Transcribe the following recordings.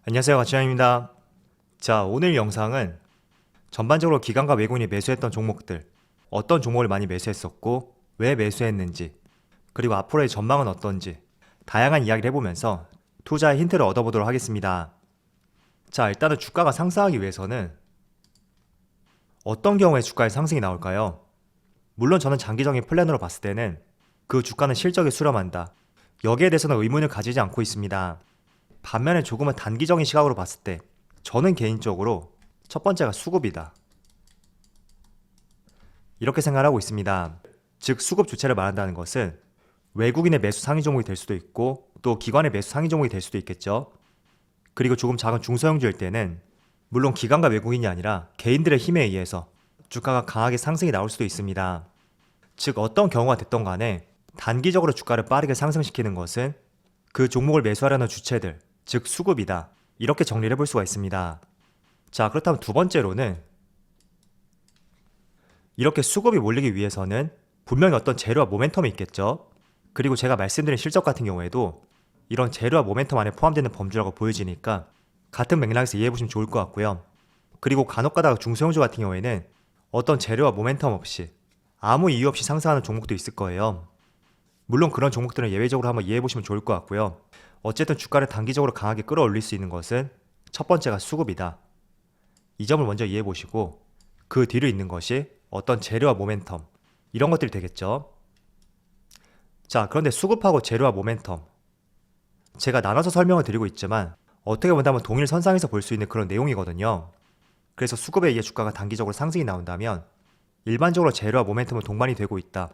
안녕하세요, 가치장입니다. 자, 오늘 영상은 전반적으로 기관과 외국인이 매수했던 종목들, 어떤 종목을 많이 매수했었고 왜 매수했는지, 그리고 앞으로의 전망은 어떤지 다양한 이야기를 해보면서 투자의 힌트를 얻어보도록 하겠습니다. 자, 일단은 주가가 상승하기 위해서는 어떤 경우에 주가의 상승이 나올까요? 물론 저는 장기적인 플랜으로 봤을 때는 그 주가는 실적에 수렴한다, 여기에 대해서는 의문을 가지지 않고 있습니다. 반면에 조금은 단기적인 시각으로 봤을 때 저는 개인적으로 첫 번째가 수급이다, 이렇게 생각하고 있습니다. 즉, 수급 주체를 말한다는 것은 외국인의 매수 상위 종목이 될 수도 있고 또 기관의 매수 상위 종목이 될 수도 있겠죠. 그리고 조금 작은 중소형주일 때는 물론 기관과 외국인이 아니라 개인들의 힘에 의해서 주가가 강하게 상승이 나올 수도 있습니다. 즉, 어떤 경우가 됐던 간에 단기적으로 주가를 빠르게 상승시키는 것은 그 종목을 매수하려는 주체들, 즉 수급이다, 이렇게 정리를 해볼 수가 있습니다. 자, 그렇다면 두 번째로는 이렇게 수급이 몰리기 위해서는 분명히 어떤 재료와 모멘텀이 있겠죠. 그리고 제가 말씀드린 실적 같은 경우에도 이런 재료와 모멘텀 안에 포함되는 범주라고 보여지니까 같은 맥락에서 이해해보시면 좋을 것 같고요. 그리고 간혹가다가 중소형주 같은 경우에는 어떤 재료와 모멘텀 없이 아무 이유 없이 상승하는 종목도 있을 거예요. 물론 그런 종목들은 예외적으로 한번 이해해보시면 좋을 것 같고요. 어쨌든 주가를 단기적으로 강하게 끌어올릴 수 있는 것은 첫 번째가 수급이다, 이 점을 먼저 이해해보시고 그 뒤로 있는 것이 어떤 재료와 모멘텀, 이런 것들이 되겠죠. 자, 그런데 수급하고 재료와 모멘텀, 제가 나눠서 설명을 드리고 있지만 어떻게 본다면 동일 선상에서 볼 수 있는 그런 내용이거든요. 그래서 수급에 의해 주가가 단기적으로 상승이 나온다면 일반적으로 재료와 모멘텀은 동반이 되고 있다,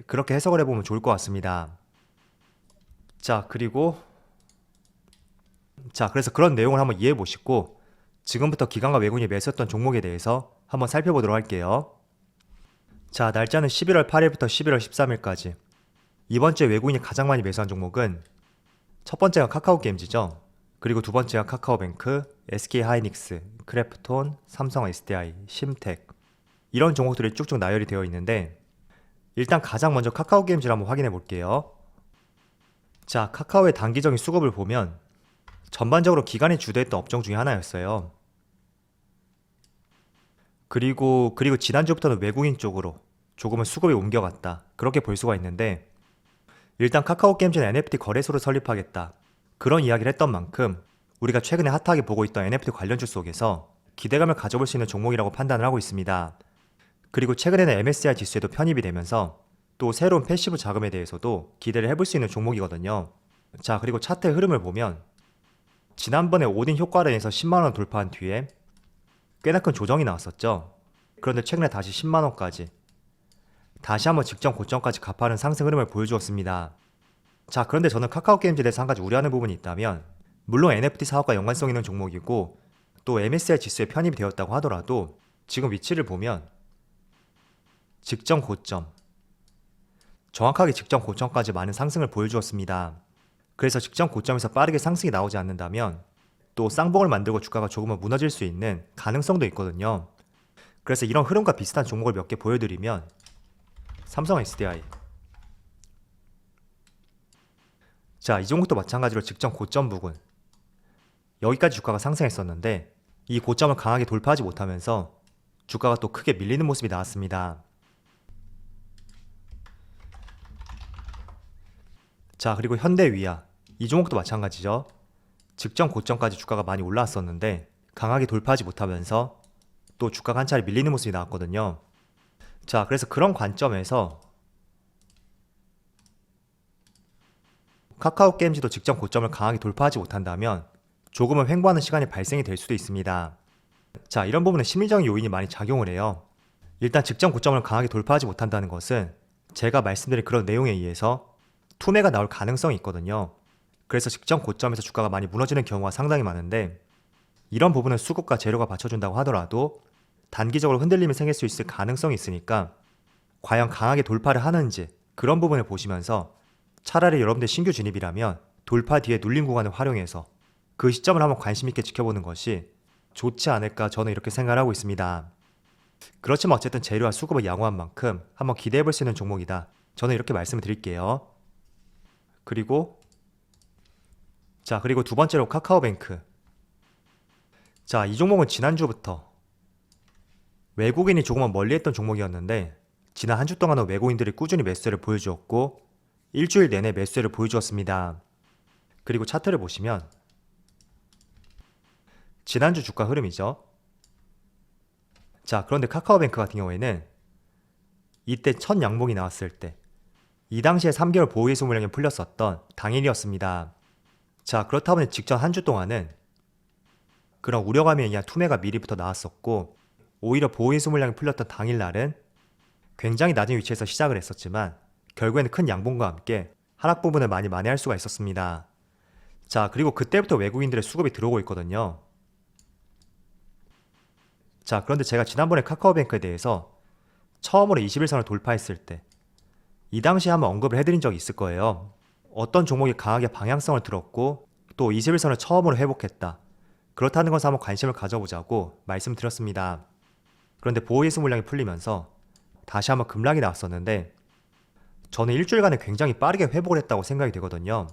그렇게 해석을 해보면 좋을 것 같습니다. 그래서 그런 내용을 한번 이해해 보시고 지금부터 기관과 외국인이 매수했던 종목에 대해서 한번 살펴보도록 할게요. 자, 날짜는 11월 8일부터 11월 13일까지. 이번 주에 외국인이 가장 많이 매수한 종목은 첫 번째가 카카오게임즈죠. 그리고 두 번째가 카카오뱅크, SK하이닉스, 크래프톤, 삼성 SDI, 심텍, 이런 종목들이 쭉쭉 나열이 되어 있는데 일단 가장 먼저 카카오게임즈를 한번 확인해 볼게요. 자, 카카오의 단기적인 수급을 보면 전반적으로 기관이 주도했던 업종 중에 하나였어요. 그리고 지난주부터는 외국인 쪽으로 조금은 수급이 옮겨갔다, 그렇게 볼 수가 있는데 일단 카카오게임즈는 NFT 거래소를 설립하겠다, 그런 이야기를 했던 만큼 우리가 최근에 핫하게 보고 있던 NFT 관련주 속에서 기대감을 가져볼 수 있는 종목이라고 판단을 하고 있습니다. 그리고 최근에는 MSCI 지수에도 편입이 되면서 또 새로운 패시브 자금에 대해서도 기대를 해볼 수 있는 종목이거든요. 자, 그리고 차트의 흐름을 보면 지난번에 오딘 효과로 인해서 10만원 돌파한 뒤에 꽤나 큰 조정이 나왔었죠. 그런데 최근에 다시 10만원까지 다시 한번 직전 고점까지 가파른 상승 흐름을 보여주었습니다. 자, 그런데 저는 카카오게임즈에 대해서 한 가지 우려하는 부분이 있다면 물론 NFT 사업과 연관성 있는 종목이고 또 MSCI 지수에 편입이 되었다고 하더라도 지금 위치를 보면 직전 고점, 정확하게 직전 고점까지 많은 상승을 보여주었습니다. 그래서 직전 고점에서 빠르게 상승이 나오지 않는다면 또 쌍봉을 만들고 주가가 조금은 무너질 수 있는 가능성도 있거든요. 그래서 이런 흐름과 비슷한 종목을 몇 개 보여드리면 삼성 SDI, 자, 이 종목도 마찬가지로 직전 고점 부근, 여기까지 주가가 상승했었는데 이 고점을 강하게 돌파하지 못하면서 주가가 또 크게 밀리는 모습이 나왔습니다. 자, 그리고 현대위아, 이 종목도 마찬가지죠. 직전 고점까지 주가가 많이 올라왔었는데 강하게 돌파하지 못하면서 또 주가가 한 차례 밀리는 모습이 나왔거든요. 자, 그래서 그런 관점에서 카카오게임즈도 직전 고점을 강하게 돌파하지 못한다면 조금은 횡보하는 시간이 발생이 될 수도 있습니다. 자, 이런 부분은 심리적인 요인이 많이 작용을 해요. 일단 직전 고점을 강하게 돌파하지 못한다는 것은 제가 말씀드린 그런 내용에 의해서 투매가 나올 가능성이 있거든요. 그래서 직전 고점에서 주가가 많이 무너지는 경우가 상당히 많은데 이런 부분은 수급과 재료가 받쳐준다고 하더라도 단기적으로 흔들림이 생길 수 있을 가능성이 있으니까 과연 강하게 돌파를 하는지 그런 부분을 보시면서 차라리 여러분들 신규 진입이라면 돌파 뒤에 눌린 구간을 활용해서 그 시점을 한번 관심 있게 지켜보는 것이 좋지 않을까, 저는 이렇게 생각을 하고 있습니다. 그렇지만 어쨌든 재료와 수급을 양호한 만큼 한번 기대해볼 수 있는 종목이다, 저는 이렇게 말씀을 드릴게요. 그리고 두 번째로 카카오뱅크, 자, 이 종목은 지난주부터 외국인이 조금은 멀리했던 종목이었는데 지난 한 주 동안은 외국인들이 꾸준히 매수세를 보여주었고 일주일 내내 매수세를 보여주었습니다. 그리고 차트를 보시면 지난주 주가 흐름이죠. 자, 그런데 카카오뱅크 같은 경우에는 이때 첫 양봉이 나왔을 때 이 당시에 3개월 보호예수 물량이 풀렸었던 당일이었습니다. 자, 그렇다 보니 직전 한 주 동안은 그런 우려감에 의한 투매가 미리부터 나왔었고 오히려 보호예수 물량이 풀렸던 당일날은 굉장히 낮은 위치에서 시작을 했었지만 결국에는 큰 양봉과 함께 하락 부분을 많이 만회할 수가 있었습니다. 자, 그리고 그때부터 외국인들의 수급이 들어오고 있거든요. 자, 그런데 제가 지난번에 카카오뱅크에 대해서 처음으로 21선을 돌파했을 때 이 당시에 한번 언급을 해드린 적이 있을 거예요. 어떤 종목이 강하게 방향성을 들었고 또 21선을 처음으로 회복했다. 그렇다는 것을 한번 관심을 가져보자고 말씀드렸습니다. 그런데 보호예수 물량이 풀리면서 다시 한번 급락이 나왔었는데 저는 일주일간에 굉장히 빠르게 회복을 했다고 생각이 되거든요.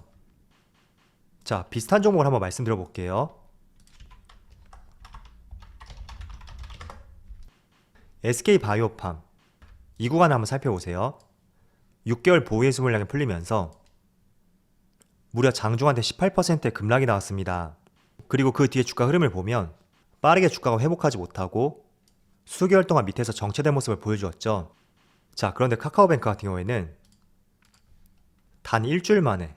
자, 비슷한 종목을 한번 말씀드려 볼게요. SK바이오팜 이 구간을 한번 살펴보세요. 6개월 보호예수 물량이 풀리면서 무려 장중한테 18%의 급락이 나왔습니다. 그리고 그 뒤에 주가 흐름을 보면 빠르게 주가가 회복하지 못하고 수개월 동안 밑에서 정체된 모습을 보여주었죠. 자, 그런데 카카오뱅크 같은 경우에는 단 일주일 만에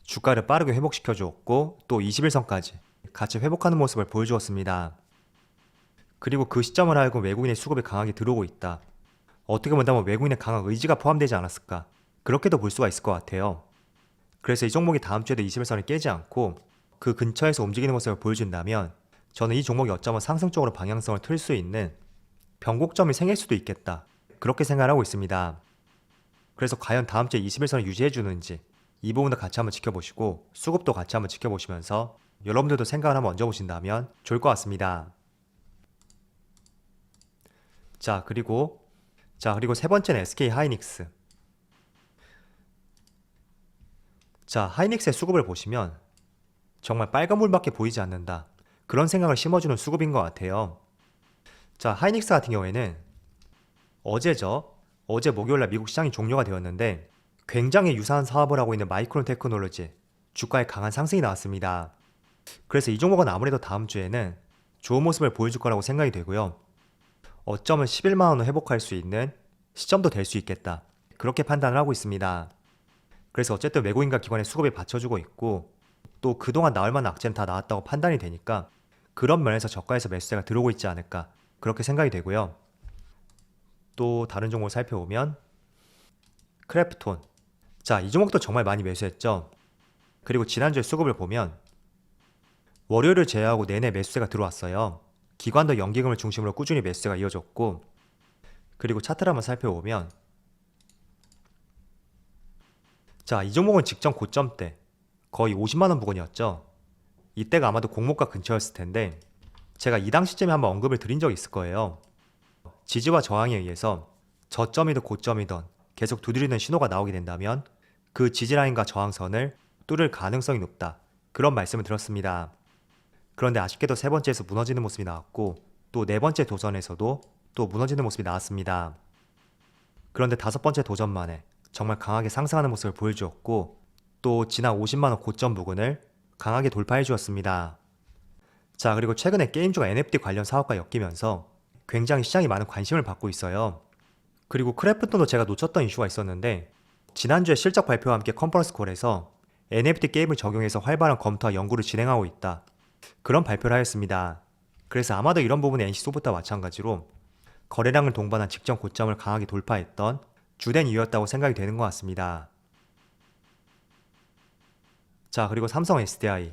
주가를 빠르게 회복시켜 주었고 또 21선까지 같이 회복하는 모습을 보여주었습니다. 그리고 그 시점을 알고 외국인의 수급이 강하게 들어오고 있다. 어떻게 본다면 외국인의 강한 의지가 포함되지 않았을까? 그렇게도 볼 수가 있을 것 같아요. 그래서 이 종목이 다음 주에도 21선을 깨지 않고 그 근처에서 움직이는 모습을 보여준다면 저는 이 종목이 어쩌면 상승적으로 방향성을 틀 수 있는 변곡점이 생길 수도 있겠다. 그렇게 생각을 하고 있습니다. 그래서 과연 다음 주에 21선을 유지해주는지 이 부분도 같이 한번 지켜보시고 수급도 같이 한번 지켜보시면서 여러분들도 생각을 한번 얹어보신다면 좋을 것 같습니다. 자, 그리고 세 번째는 SK 하이닉스. 자, 하이닉스의 수급을 보시면 정말 빨간불밖에 보이지 않는다. 그런 생각을 심어주는 수급인 것 같아요. 자, 하이닉스 같은 경우에는 어제 목요일날 미국 시장이 종료가 되었는데 굉장히 유사한 사업을 하고 있는 마이크론 테크놀로지 주가에 강한 상승이 나왔습니다. 그래서 이 종목은 아무래도 다음 주에는 좋은 모습을 보여줄 거라고 생각이 되고요. 어쩌면 11만원을 회복할 수 있는 시점도 될 수 있겠다. 그렇게 판단을 하고 있습니다. 그래서 어쨌든 외국인과 기관의 수급이 받쳐주고 있고 또 그동안 나올 만한 악재는 다 나왔다고 판단이 되니까 그런 면에서 저가에서 매수세가 들어오고 있지 않을까 그렇게 생각이 되고요. 또 다른 종목을 살펴보면 크래프톤. 자, 이 종목도 정말 많이 매수했죠. 그리고 지난주에 수급을 보면 월요일을 제외하고 내내 매수세가 들어왔어요. 기관도 연기금을 중심으로 꾸준히 매수세가 이어졌고 그리고 차트를 한번 살펴보면 자, 이 종목은 직전 고점 때 거의 50만원 부근이었죠. 이때가 아마도 공모가 근처였을 텐데 제가 이 당시쯤에 한번 언급을 드린 적이 있을 거예요. 지지와 저항에 의해서 저점이든 고점이든 계속 두드리는 신호가 나오게 된다면 그 지지라인과 저항선을 뚫을 가능성이 높다. 그런 말씀을 드렸습니다. 그런데 아쉽게도 세 번째에서 무너지는 모습이 나왔고 또 네 번째 도전에서도 또 무너지는 모습이 나왔습니다. 그런데 다섯 번째 도전만에 정말 강하게 상승하는 모습을 보여주었고 또 지난 50만원 고점 부근을 강하게 돌파해 주었습니다. 자, 그리고 최근에 게임주가 NFT 관련 사업과 엮이면서 굉장히 시장이 많은 관심을 받고 있어요. 그리고 크래프톤도 제가 놓쳤던 이슈가 있었는데 지난주에 실적 발표와 함께 컨퍼런스 콜에서 NFT 게임을 적용해서 활발한 검토와 연구를 진행하고 있다. 그런 발표를 하였습니다. 그래서 아마도 이런 부분이 NC소프트와 마찬가지로 거래량을 동반한 직전 고점을 강하게 돌파했던 주된 이유였다고 생각이 되는 것 같습니다. 자, 그리고 삼성 SDI.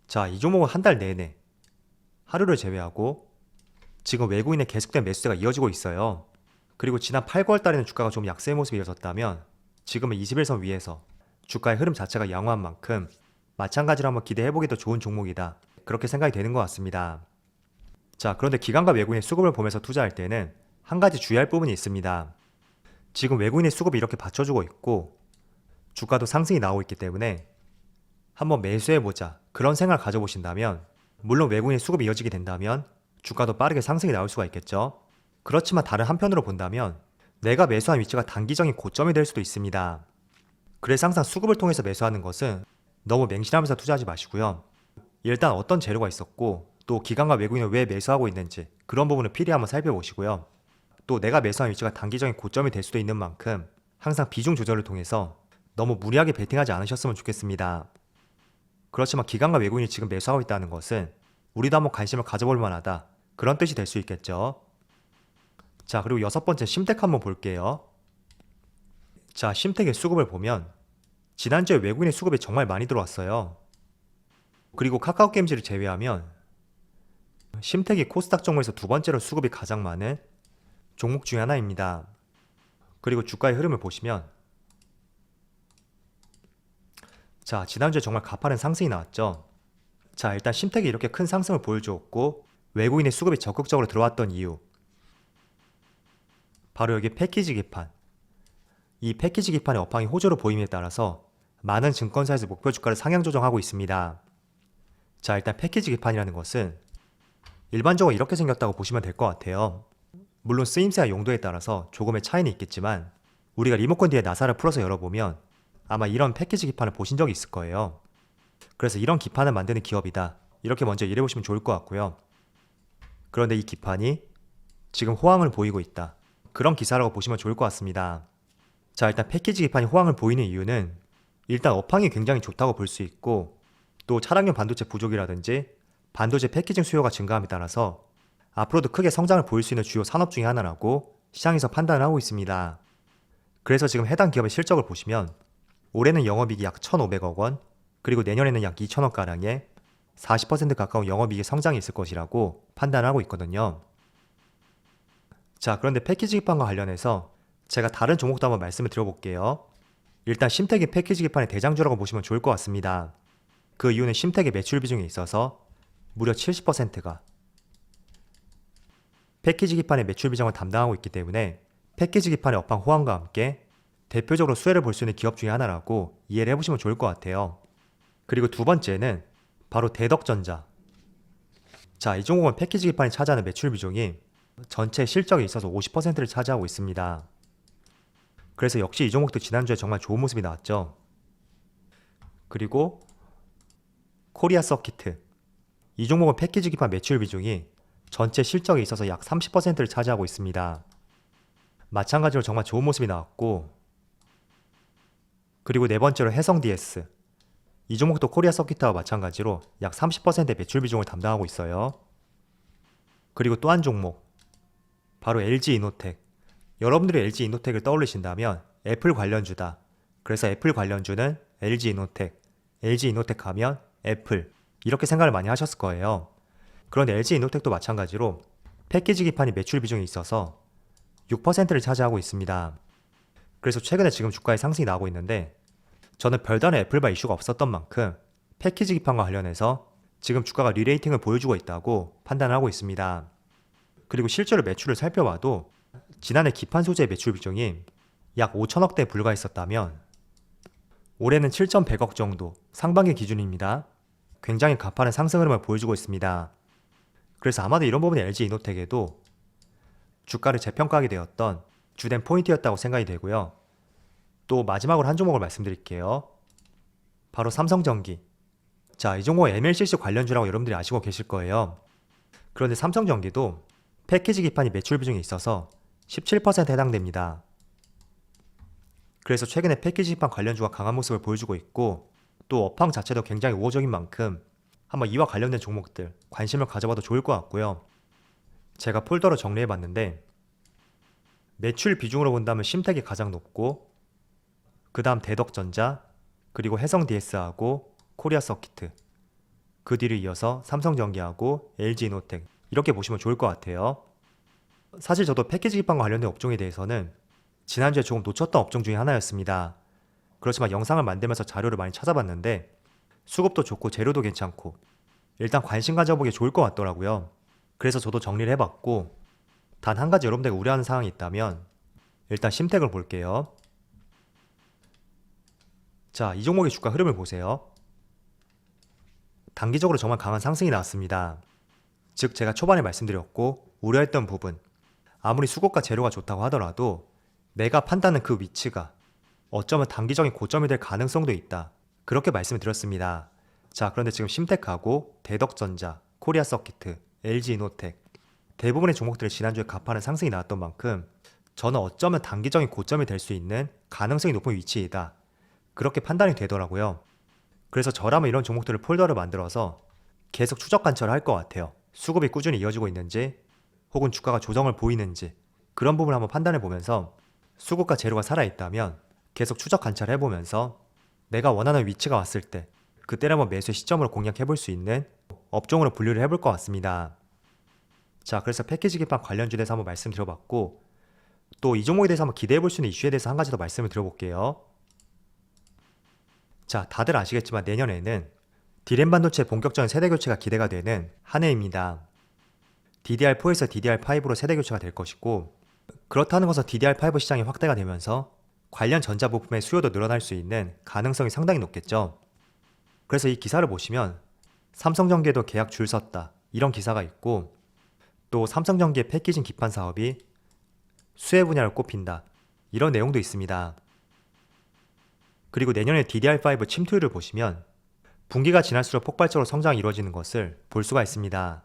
자, 이 종목은 한 달 내내 하루를 제외하고 지금 외국인의 계속된 매수세가 이어지고 있어요. 그리고 지난 8, 9월 달에는 주가가 좀 약세의 모습이 이어졌다면 지금은 21선 위에서 주가의 흐름 자체가 양호한 만큼 마찬가지로 한번 기대해보기도 좋은 종목이다. 그렇게 생각이 되는 것 같습니다. 자, 그런데 기관과 외국인의 수급을 보면서 투자할 때는 한 가지 주의할 부분이 있습니다. 지금 외국인의 수급이 이렇게 받쳐주고 있고 주가도 상승이 나오고 있기 때문에 한번 매수해보자 그런 생각을 가져보신다면 물론 외국인 수급이 이어지게 된다면 주가도 빠르게 상승이 나올 수가 있겠죠. 그렇지만 다른 한편으로 본다면 내가 매수한 위치가 단기적인 고점이 될 수도 있습니다. 그래서 항상 수급을 통해서 매수하는 것은 너무 맹신하면서 투자하지 마시고요. 일단 어떤 재료가 있었고 또 기관과 외국인은 왜 매수하고 있는지 그런 부분을 필히 한번 살펴보시고요. 또 내가 매수한 위치가 단기적인 고점이 될 수도 있는 만큼 항상 비중 조절을 통해서 너무 무리하게 베팅하지 않으셨으면 좋겠습니다. 그렇지만 기관과 외국인이 지금 매수하고 있다는 것은 우리도 한번 관심을 가져볼 만하다, 그런 뜻이 될 수 있겠죠. 자, 그리고 여섯 번째 심텍 한번 볼게요. 자, 심텍의 수급을 보면 지난주에 외국인의 수급이 정말 많이 들어왔어요. 그리고 카카오게임즈를 제외하면 심텍이 코스닥 종목에서 두 번째로 수급이 가장 많은 종목 중에 하나입니다. 그리고 주가의 흐름을 보시면 자, 지난주에 정말 가파른 상승이 나왔죠. 자, 일단 심텍이 이렇게 큰 상승을 보여주었고 외국인의 수급이 적극적으로 들어왔던 이유, 바로 여기 패키지 기판. 이 패키지 기판의 업황이 호조로 보임에 따라서 많은 증권사에서 목표 주가를 상향 조정하고 있습니다. 자, 일단 패키지 기판이라는 것은 일반적으로 이렇게 생겼다고 보시면 될 것 같아요. 물론 쓰임새와 용도에 따라서 조금의 차이는 있겠지만 우리가 리모컨 뒤에 나사를 풀어서 열어보면 아마 이런 패키지 기판을 보신 적이 있을 거예요. 그래서 이런 기판을 만드는 기업이다, 이렇게 먼저 이해해 보시면 좋을 것 같고요. 그런데 이 기판이 지금 호황을 보이고 있다, 그런 기사라고 보시면 좋을 것 같습니다. 자, 일단 패키지 기판이 호황을 보이는 이유는 일단 업황이 굉장히 좋다고 볼 수 있고 또 차량용 반도체 부족이라든지 반도체 패키징 수요가 증가함에 따라서 앞으로도 크게 성장을 보일 수 있는 주요 산업 중에 하나라고 시장에서 판단을 하고 있습니다. 그래서 지금 해당 기업의 실적을 보시면 올해는 영업이익이 약 1,500억 원, 그리고 내년에는 약 2,000억가량의 40% 가까운 영업이익의 성장이 있을 것이라고 판단을 하고 있거든요. 자, 그런데 패키지 기판과 관련해서 제가 다른 종목도 한번 말씀을 드려볼게요. 일단 심텍이 패키지 기판의 대장주라고 보시면 좋을 것 같습니다. 그 이유는 심텍의 매출 비중에 있어서 무려 70%가 패키지 기판의 매출 비중을 담당하고 있기 때문에 패키지 기판의 업황 호황과 함께 대표적으로 수혜를 볼 수 있는 기업 중에 하나라고 이해를 해보시면 좋을 것 같아요. 그리고 두 번째는 바로 대덕전자. 자, 이 종목은 패키지 기판이 차지하는 매출 비중이 전체 실적에 있어서 50%를 차지하고 있습니다. 그래서 역시 이 종목도 지난주에 정말 좋은 모습이 나왔죠. 그리고 코리아 서키트. 이 종목은 패키지 기판 매출 비중이 전체 실적에 있어서 약 30%를 차지하고 있습니다. 마찬가지로 정말 좋은 모습이 나왔고, 그리고 네 번째로 해성 DS. 이 종목도 코리아 서키트와 마찬가지로 약 30%의 매출 비중을 담당하고 있어요. 그리고 또 한 종목, 바로 LG 이노텍. 여러분들이 LG 이노텍을 떠올리신다면 애플 관련주다, 그래서 애플 관련주는 LG 이노텍, LG 이노텍 하면 애플, 이렇게 생각을 많이 하셨을 거예요. 그런데 LG 이노텍도 마찬가지로 패키지 기판이 매출 비중이 있어서 6%를 차지하고 있습니다. 그래서 최근에 지금 주가의 상승이 나오고 있는데 저는 별다른 애플바 이슈가 없었던 만큼 패키지 기판과 관련해서 지금 주가가 리레이팅을 보여주고 있다고 판단하고 있습니다. 그리고 실제로 매출을 살펴봐도 지난해 기판 소재의 매출 비중이 약 5천억대에 불과했었다면 올해는 7,100억 정도, 상반기 기준입니다. 굉장히 가파른 상승 흐름을 보여주고 있습니다. 그래서 아마도 이런 부분이 LG 이노텍에도 주가를 재평가하게 되었던 주된 포인트였다고 생각이 되고요. 또 마지막으로 한 종목을 말씀드릴게요. 바로 삼성전기. 자, 이 종목은 MLCC 관련주라고 여러분들이 아시고 계실 거예요. 그런데 삼성전기도 패키지 기판이 매출 비중에 있어서 17%에 해당됩니다. 그래서 최근에 패키지 기판 관련주가 강한 모습을 보여주고 있고 또 업황 자체도 굉장히 우호적인 만큼 한번 이와 관련된 종목들 관심을 가져봐도 좋을 것 같고요. 제가 폴더로 정리해봤는데 매출 비중으로 본다면 심텍이 가장 높고 그 다음 대덕전자, 그리고 해성DS하고 코리아 서키트, 그 뒤를 이어서 삼성전기하고 LG이노텍, 이렇게 보시면 좋을 것 같아요. 사실 저도 패키지 기판과 관련된 업종에 대해서는 지난주에 조금 놓쳤던 업종 중에 하나였습니다. 그렇지만 영상을 만들면서 자료를 많이 찾아봤는데 수급도 좋고 재료도 괜찮고 일단 관심 가져보기 좋을 것 같더라고요. 그래서 저도 정리를 해봤고 단 한 가지 여러분들이 우려하는 사항이 있다면 일단 심텍을 볼게요. 자, 이 종목의 주가 흐름을 보세요. 단기적으로 정말 강한 상승이 나왔습니다. 즉 제가 초반에 말씀드렸고 우려했던 부분, 아무리 수급과 재료가 좋다고 하더라도 내가 판단하는 그 위치가 어쩌면 단기적인 고점이 될 가능성도 있다. 그렇게 말씀을 드렸습니다. 자, 그런데 지금 심텍하고 대덕전자, 코리아서키트, LG이노텍 대부분의 종목들이 지난주에 가파른 상승이 나왔던 만큼 저는 어쩌면 단기적인 고점이 될 수 있는 가능성이 높은 위치이다. 그렇게 판단이 되더라고요. 그래서 저라면 이런 종목들을 폴더를 만들어서 계속 추적 관찰을 할 것 같아요. 수급이 꾸준히 이어지고 있는지 혹은 주가가 조정을 보이는지 그런 부분을 한번 판단해 보면서 수급과 재료가 살아있다면 계속 추적 관찰을 해보면서 내가 원하는 위치가 왔을 때 그때를 한번 매수의 시점으로 공략해 볼 수 있는 업종으로 분류를 해볼 것 같습니다. 자, 그래서 패키지 기판 관련주에 대해서 한번 말씀드려봤고 또 이 종목에 대해서 한번 기대해 볼 수 있는 이슈에 대해서 한 가지 더 말씀을 드려볼게요. 자, 다들 아시겠지만 내년에는 D램 반도체 본격적인 세대 교체가 기대가 되는 한 해입니다. DDR4에서 DDR5로 세대 교체가 될 것이고 그렇다는 것은 DDR5 시장이 확대가 되면서 관련 전자 부품의 수요도 늘어날 수 있는 가능성이 상당히 높겠죠. 그래서 이 기사를 보시면 삼성전기에도 계약 줄 섰다 이런 기사가 있고 또 삼성전기의 패키징 기판 사업이 수혜 분야를 꼽힌다 이런 내용도 있습니다. 그리고 내년에 DDR5 침투율을 보시면 분기가 지날수록 폭발적으로 성장이 이루어지는 것을 볼 수가 있습니다.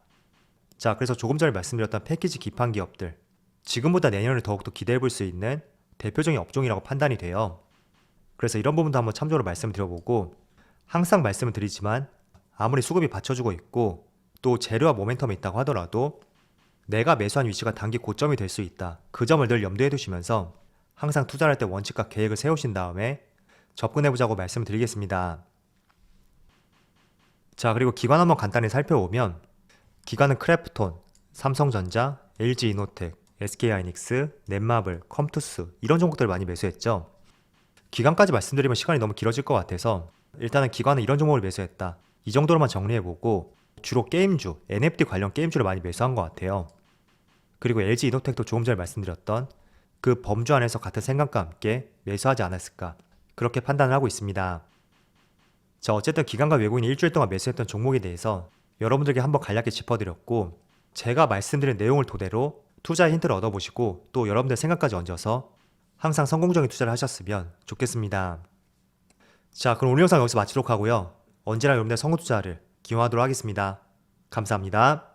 자, 그래서 조금 전에 말씀드렸던 패키지 기판 기업들 지금보다 내년을 더욱더 기대해 볼 수 있는 대표적인 업종이라고 판단이 돼요. 그래서 이런 부분도 한번 참조로 말씀드려보고 항상 말씀을 드리지만 아무리 수급이 받쳐주고 있고 또 재료와 모멘텀이 있다고 하더라도 내가 매수한 위치가 단기 고점이 될 수 있다. 그 점을 늘 염두에 두시면서 항상 투자할 때 원칙과 계획을 세우신 다음에 접근해보자고 말씀드리겠습니다. 자, 그리고 기관 한번 간단히 살펴보면 기관은 크래프톤, 삼성전자, LG이노텍, SK하이닉스, 넷마블, 컴투스 이런 종목들을 많이 매수했죠. 기관까지 말씀드리면 시간이 너무 길어질 것 같아서 일단은 기관은 이런 종목을 매수했다. 이 정도로만 정리해보고 주로 게임주, NFT 관련 게임주를 많이 매수한 것 같아요. 그리고 LG이노텍도 조금 전에 말씀드렸던 그 범주 안에서 같은 생각과 함께 매수하지 않았을까 그렇게 판단을 하고 있습니다. 자, 어쨌든 기관과 외국인이 일주일 동안 매수했던 종목에 대해서 여러분들께 한번 간략히 짚어드렸고 제가 말씀드린 내용을 토대로 투자의 힌트를 얻어보시고 또 여러분들 생각까지 얹어서 항상 성공적인 투자를 하셨으면 좋겠습니다. 자, 그럼 오늘 영상 여기서 마치도록 하고요. 언제나 여러분들의 성공 투자를 기원하도록 하겠습니다. 감사합니다.